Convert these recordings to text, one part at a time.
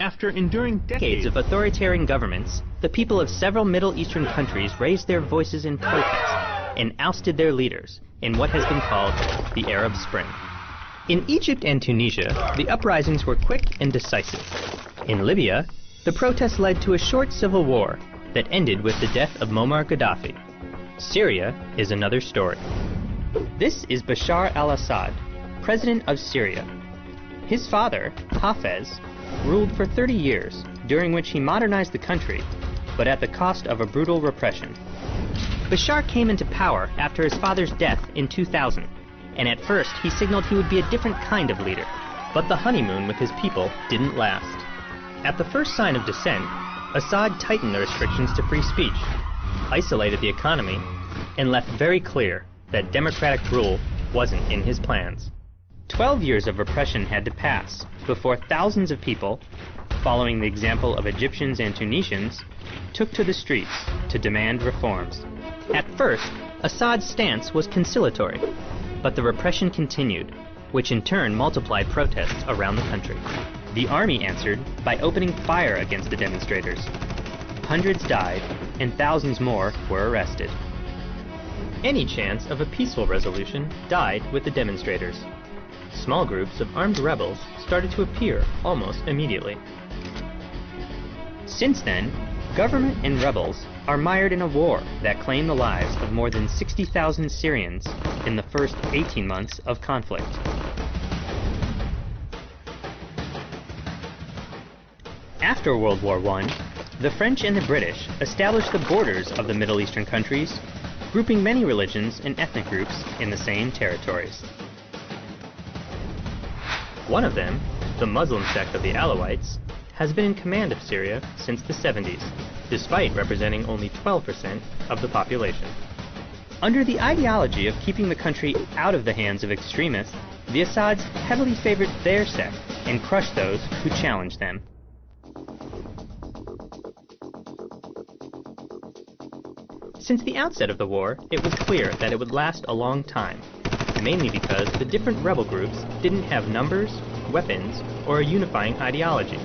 After enduring decades of authoritarian governments, the people of several Middle Eastern countries raised their voices in protest and ousted their leaders in what has been called the Arab Spring. In Egypt and Tunisia, the uprisings were quick and decisive. In Libya, the protests led to a short civil war that ended with the death of Muammar Gaddafi. Syria is another story. This is Bashar al-Assad, president of Syria. His father, Hafez, ruled for 30 years, during which he modernized the country, but at the cost of a brutal repression. Bashar came into power after his father's death in 2000, and at first he signaled he would be a different kind of leader. But the honeymoon with his people didn't last. At the first sign of dissent, Assad tightened the restrictions to free speech, isolated the economy, and left very clear that democratic rule wasn't in his plans. 12 years of repression had to pass before thousands of people, following the example of Egyptians and Tunisians, took to the streets to demand reforms. At first, Assad's stance was conciliatory, but the repression continued, which in turn multiplied protests around the country. The army answered by opening fire against the demonstrators. Hundreds died, and thousands more were arrested. Any chance of a peaceful resolution died with the demonstrators. Small groups of armed rebels started to appear almost immediately. Since then, government and rebels are mired in a war that claimed the lives of more than 60,000 Syrians in the first 18 months of conflict. After World War I, the French and the British established the borders of the Middle Eastern countries, grouping many religions and ethnic groups in the same territories. One of them, the Muslim sect of the Alawites, has been in command of Syria since the 70s, despite representing only 12% of the population. Under the ideology of keeping the country out of the hands of extremists, the Assads heavily favored their sect and crushed those who challenged them. Since the outset of the war, it was clear that it would last a long time, mainly because the different rebel groups didn't have numbers, weapons, or a unifying ideology.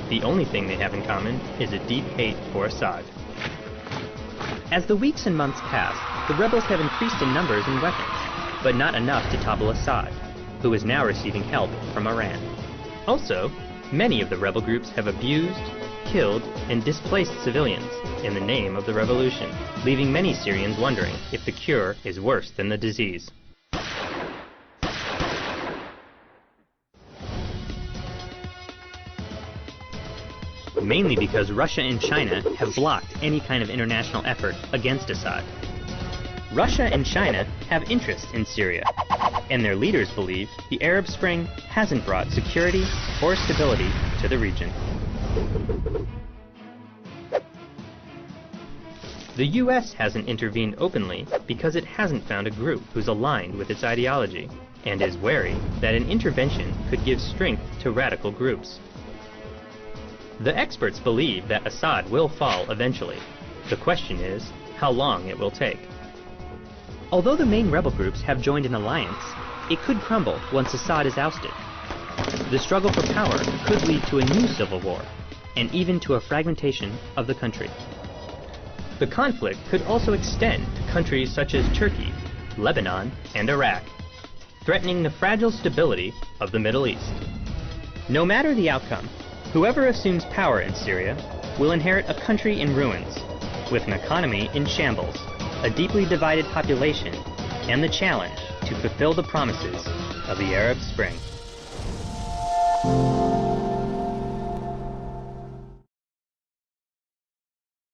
The only thing they have in common is a deep hate for Assad. As the weeks and months pass, the rebels have increased in numbers and weapons, but not enough to topple Assad, who is now receiving help from Iran. Also, many of the rebel groups have abused, killed, and displaced civilians in the name of the revolution, leaving many Syrians wondering if the cure is worse than the disease. Mainly because Russia and China have blocked any kind of international effort against Assad. Russia and China have interests in Syria, and their leaders believe the Arab Spring hasn't brought security or stability to the region. The US hasn't intervened openly because it hasn't found a group who's aligned with its ideology, and is wary that an intervention could give strength to radical groups. The experts believe that Assad will fall eventually. The question is how long it will take. Although the main rebel groups have joined an alliance, it could crumble once Assad is ousted. The struggle for power could lead to a new civil war, and even to a fragmentation of the country. The conflict could also extend to countries such as Turkey, Lebanon, and Iraq, threatening the fragile stability of the Middle East. No matter the outcome, whoever assumes power in Syria will inherit a country in ruins, with an economy in shambles, a deeply divided population, and the challenge to fulfill the promises of the Arab Spring.